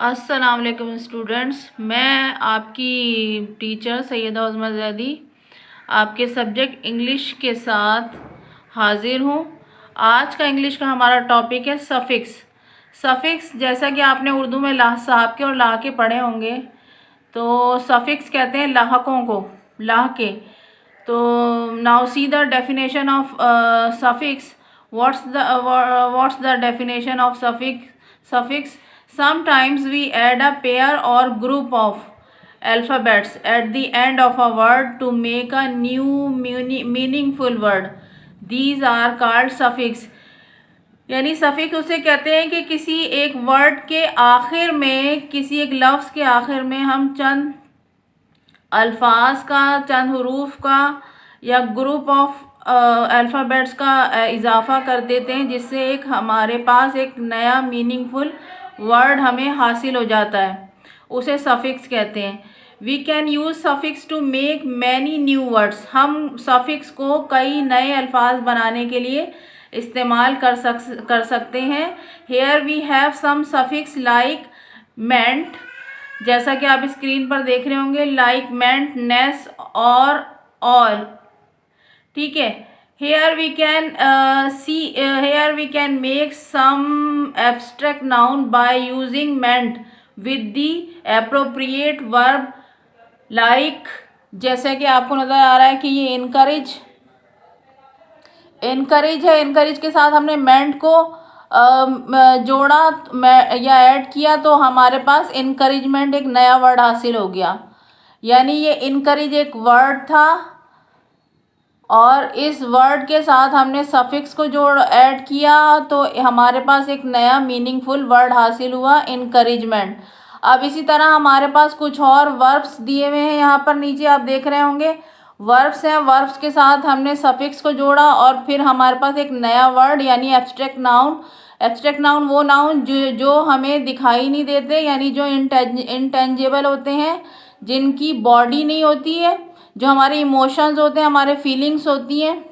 अस्सलाम वालेकुम स्टूडेंट्स, मैं आपकी टीचर सैयदा उज़्मा ज़ैदी आपके सब्जेक्ट इंग्लिश के साथ हाजिर हूँ। आज का इंग्लिश का हमारा टॉपिक है सफ़िक्स। सफ़िक्स जैसा कि आपने उर्दू में लाह साहब के और लाह के पढ़े होंगे, तो सफ़िक्स कहते हैं लाहकों को, लाह के। तो now see the definition of suffix. What's the definition of suffix? Sometimes we add a pair or group of alphabets at the end of a word to make a new meaningful word. These are called suffix. यानी suffix उसे कहते हैं कि किसी एक word के आखिर में, किसी एक लफ्ज़ के आखिर में हम चंद अल्फाज का, चंद हरूफ का या ग्रुप ऑफ अल्फ़ाबेट्स का इजाफ़ा कर देते हैं, जिससे एक हमारे पास एक नया मीनिंगफुल वर्ड हमें हासिल हो जाता है। उसे सफ़िक्स कहते हैं। We can use suffix to make many new words. हम सफ़िक्स को कई नए अल्फाज बनाने के लिए इस्तेमाल कर सकते हैं। Here we have some suffix like ment, जैसा कि आप स्क्रीन पर देख रहे होंगे, लाइक मेंट, नेस और ऑल। ठीक है। Here we can here we can make some abstract noun by using meant with the appropriate verb like, जैसे कि आपको नज़र आ रहा है कि ये इनकरेज है। इनकरेज के साथ हमने मेंट को जोड़ा या ऐड किया, तो हमारे पास इनकरेजमेंट एक नया वर्ड हासिल हो गया। यानी ये इनकरेज एक वर्ड था और इस वर्ड के साथ हमने सफ़िक्स को ऐड किया, तो हमारे पास एक नया मीनिंगफुल वर्ड हासिल हुआ, इनकरेजमेंट। अब इसी तरह हमारे पास कुछ और वर्ब्स दिए हुए हैं, यहाँ पर नीचे आप देख रहे होंगे वर्ब्स हैं। वर्ब्स के साथ हमने सफ़िक्स को जोड़ा और फिर हमारे पास एक नया वर्ड यानी एब्स्ट्रैक्ट नाउन। एब्स्ट्रैक्ट नाउन वो नाउन जो हमें दिखाई नहीं देते, यानी जो इंटेंजिबल होते हैं, जिनकी बॉडी नहीं होती है, जो हमारे इमोशंस होते हैं, हमारे फीलिंग्स होती हैं,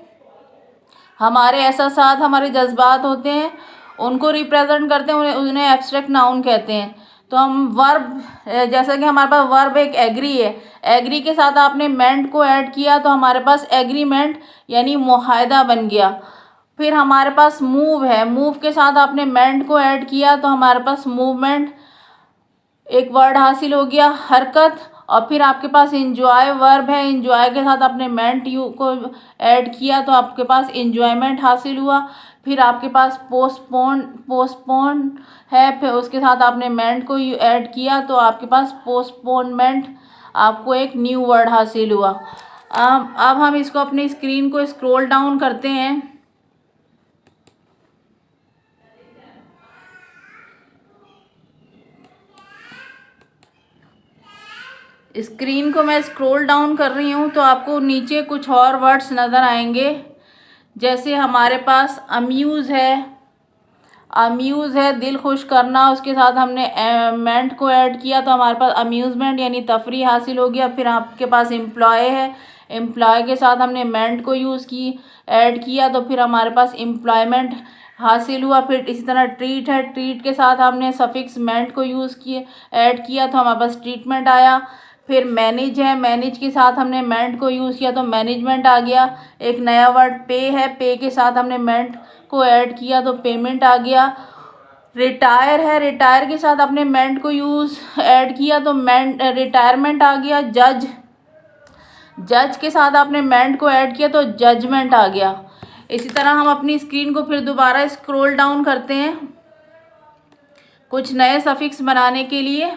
हमारे एहसासात, हमारे जज्बात होते हैं, उनको रिप्रेजेंट करते हैं, उन्हें एब्स्ट्रैक्ट नाउन कहते हैं। तो हम वर्ब, जैसा कि हमारे पास वर्ब एक एग्री है, एग्री के साथ आपने मेंट को ऐड किया तो हमारे पास एग्रीमेंट यानी मुआहदा बन गया। फिर हमारे पास मूव है, मूव के साथ आपने मेंट को ऐड किया तो हमारे पास मूवमेंट एक वर्ड हासिल हो गया, हरकत। और फिर आपके पास इंजॉय वर्ब है, इंजॉय के साथ आपने मेंट यू को ऐड किया तो आपके पास इंजॉयमेंट हासिल हुआ। फिर आपके पास पोस्टपोन है, फिर उसके साथ आपने मेंट को ऐड किया तो आपके पास पोस्टपोनमेंट, आपको एक न्यू वर्ड हासिल हुआ। अब हम इसको अपनी स्क्रीन को स्क्रॉल डाउन करते हैं। स्क्रीन को मैं स्क्रॉल डाउन कर रही हूँ तो आपको नीचे कुछ और वर्ड्स नज़र आएंगे, जैसे हमारे पास अम्यूज़ है, दिल खुश करना, उसके साथ हमने मेंट को ऐड किया तो हमारे पास अम्यूज़मेंट यानी तफरी हासिल हो गया। फिर आपके पास एम्प्लॉय है, एम्प्लॉय के साथ हमने मेंट को ऐड किया तो फिर हमारे पास एम्प्लॉयमेंट हासिल हुआ। फिर इसी तरह ट्रीट है, ट्रीट के साथ हमने सफिक्स मेंट को ऐड किया तो हमारे पास ट्रीटमेंट आया। फिर मैनेज है, मैनेज के साथ हमने मेंट को यूज़ किया तो मैनेजमेंट आ गया। एक नया वर्ड पे है, पे के साथ हमने मेंट को ऐड किया तो पेमेंट आ गया। रिटायर है, रिटायर के साथ अपने मेंट को ऐड किया तो रिटायरमेंट आ गया। जज के साथ आपने मेंट को ऐड किया तो जजमेंट आ गया। इसी तरह हम अपनी स्क्रीन को फिर दोबारा स्क्रॉल डाउन करते हैं कुछ नए सफिक्स बनाने के लिए।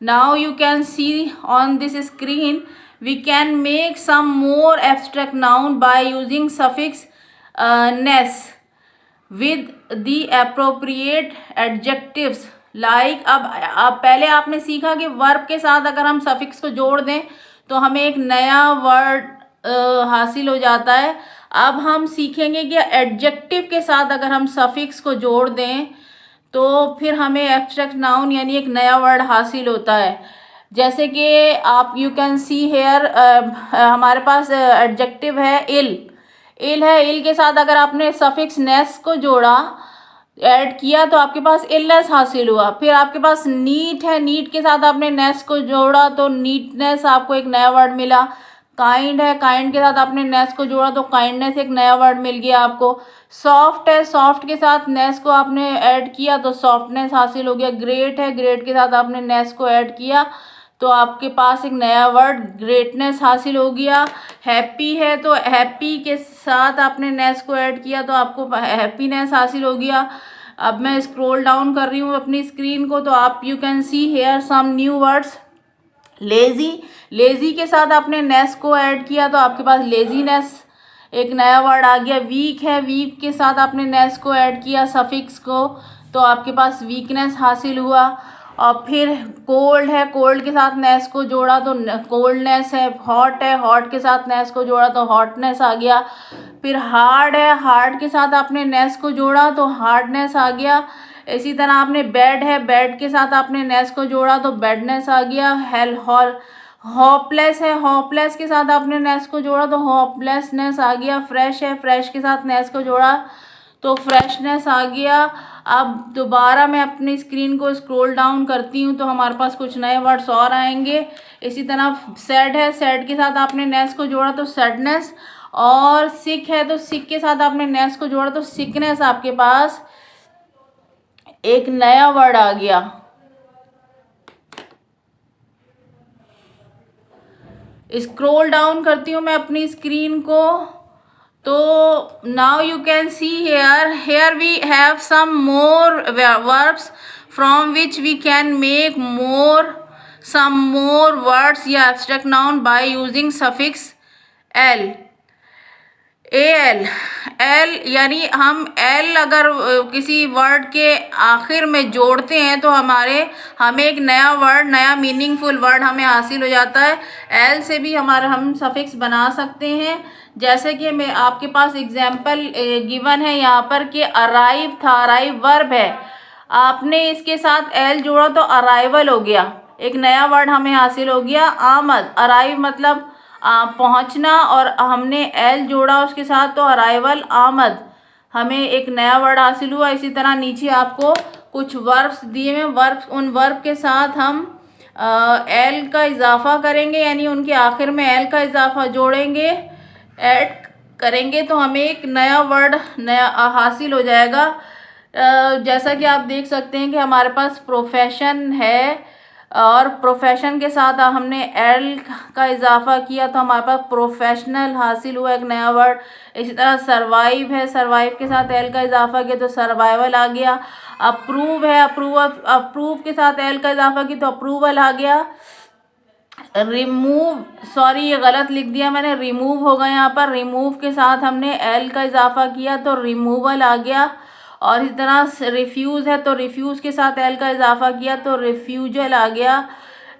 Now you can see on this screen we can make some more abstract noun by using suffix ness with the appropriate adjectives like। अब पहले आपने सीखा कि वर्ब के साथ अगर हम सफिक्स को जोड़ दें तो हमें एक नया वर्ड हासिल हो जाता है। अब हम सीखेंगे कि एडजेक्टिव के साथ अगर हम सफिक्स को जोड़ दें तो फिर हमें एब्स्ट्रैक्ट नाउन यानी एक नया वर्ड हासिल होता है। जैसे कि आप यू कैन सी हेयर, हमारे पास एडजेक्टिव है इल है, इल के साथ अगर आपने सफिक्स नेस को जोड़ा ऐड किया तो आपके पास इलनेस हासिल हुआ। फिर आपके पास नीट है, नीट के साथ आपने नेस को जोड़ा तो नीटनेस, आपको एक नया वर्ड मिला। काइंड है, काइंड के साथ आपने नेस को जोड़ा तो काइंडनेस, एक नया वर्ड मिल गया आपको। सॉफ्ट है, सॉफ्ट के साथ नेस को आपने ऐड किया तो सॉफ्टनेस हासिल हो गया। ग्रेट है, ग्रेट के साथ आपने नेस को ऐड किया तो आपके पास एक नया वर्ड ग्रेटनेस हासिल हो गया। हैप्पी है तो हैप्पी के साथ आपने नेस को ऐड किया तो आपको हैप्पीनेस हासिल हो गया। अब मैं स्क्रॉल डाउन कर रही हूँ अपनी स्क्रीन को तो आप you can see here some new words. Lazy, lazy के साथ आपने नेस को ऐड किया तो आपके पास लेज़ीनेस, एक नया वर्ड आ गया। वीक है, वीक के साथ आपने नेस को ऐड किया सफिक्स को तो आपके पास वीकनेस हासिल हुआ। और फिर कोल्ड है, कोल्ड के साथ नेस को जोड़ा तो कोल्डनेस है। हॉट है, हॉट के साथ नेस को जोड़ा तो हॉटनेस आ गया। फिर हार्ड है, हार्ड के साथ आपने नेस को जोड़ा तो हार्डनेस आ गया। इसी तरह आपने बेड है, बेड के साथ आपने नेस को जोड़ा तो बेडनेस आ गया। हेल हॉल होपलेस है, होपलेस के साथ आपने नेस को जोड़ा तो होपलेसनेस आ गया। फ्रेश है, फ्रेश के साथ नेस को जोड़ा तो फ्रेशनेस आ गया। अब दोबारा मैं अपनी स्क्रीन को स्क्रॉल डाउन करती हूँ तो हमारे पास कुछ नए वर्ड्स और आएंगे। इसी तरह सैड है, सैड के साथ आपने नेस को जोड़ा तो सैडनेस। और सिक है तो सिक के साथ आपने नेस को जोड़ा तो सिकनेस, आपके पास एक नया वर्ड आ गया। स्क्रॉल डाउन करती हूँ मैं अपनी स्क्रीन को तो now you can see here we have some more verbs from which we can make some more words या abstract noun by using suffix l। L यानी हम एल अगर किसी वर्ड के आखिर में जोड़ते हैं तो हमें एक नया वर्ड, नया मीनिंगफुल वर्ड हमें हासिल हो जाता है। एल से भी हम सफिक्स बना सकते हैं। जैसे कि मैं आपके पास एग्जाम्पल गिवन है यहाँ पर कि अराइव था, अराइव वर्ब है, आपने इसके साथ एल जोड़ा तो अराइवल हो गया, एक नया वर्ड हमें हासिल हो गया। आमद, अराइव मतलब पहुंचना और हमने एल जोड़ा उसके साथ तो अराइवल आमद, हमें एक नया वर्ड हासिल हुआ। इसी तरह नीचे आपको कुछ वर्ब्स दिए हैं, वर्ब, उन वर्ब के साथ हम एल का इजाफा करेंगे यानी उनके आखिर में एल का इजाफा जोड़ेंगे, ऐड करेंगे तो हमें एक नया वर्ड नया हासिल हो जाएगा। जैसा कि आप देख सकते हैं कि हमारे पास प्रोफेशन है और प्रोफेशन के साथ हमने एल का इजाफा किया तो हमारे पास प्रोफेशनल हासिल हुआ, एक नया वर्ड। इसी तरह सर्वाइव है, सर्वाइव के साथ एल का इजाफा किया तो सर्वाइवल आ गया। अप्रूव है, अप्रूव के साथ एल का इजाफा किया तो अप्रूवल आ गया। रिमूव, सॉरी ये गलत लिख दिया मैंने, रिमूव होगा यहाँ पर, रिमूव के साथ हमने एल का इजाफा किया तो रिमूवल आ गया। और इस तरह रिफ्यूज़ है तो रिफ्यूज़ के साथ एल का इजाफा किया तो रिफ्यूजल आ गया।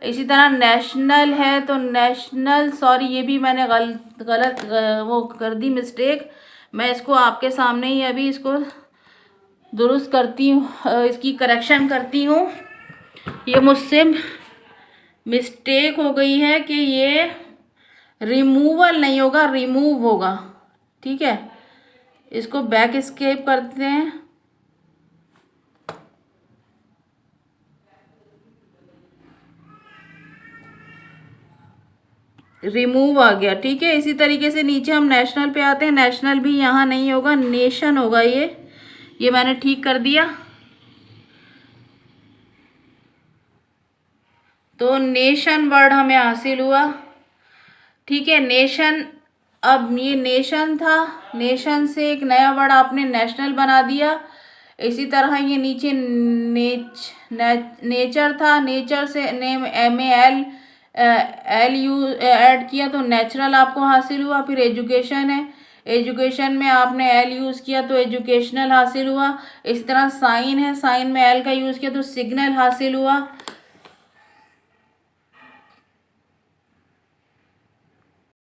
इसी तरह नेशनल है तो नेशनल, सॉरी ये भी मैंने गलत वो कर दी मिस्टेक, मैं इसको आपके सामने ही अभी इसको दुरुस्त करती हूँ, इसकी करेक्शन करती हूँ। ये मुझसे मिस्टेक हो गई है कि ये रिमूवल नहीं होगा, रिमूव होगा, ठीक है। इसको बैक स्केप करते हैं। रिमूव आ गया, ठीक है। इसी तरीके से नीचे हम नेशनल पे आते हैं, नेशनल भी यहाँ नहीं होगा, नेशन होगा। ये मैंने ठीक कर दिया तो नेशन वर्ड हमें हासिल हुआ, ठीक है। नेशन, अब ये नेशन था, नेशन से एक नया वर्ड आपने नेशनल बना दिया। इसी तरह ये नीचे नेचर था, नेचर से नेम MAL LU ऐड किया तो नेचुरल आपको हासिल हुआ। फिर एजुकेशन है, एजुकेशन में आपने एल यूज़ किया तो एजुकेशनल हासिल हुआ। इस तरह साइन है, साइन में एल का यूज़ किया तो सिग्नल हासिल हुआ।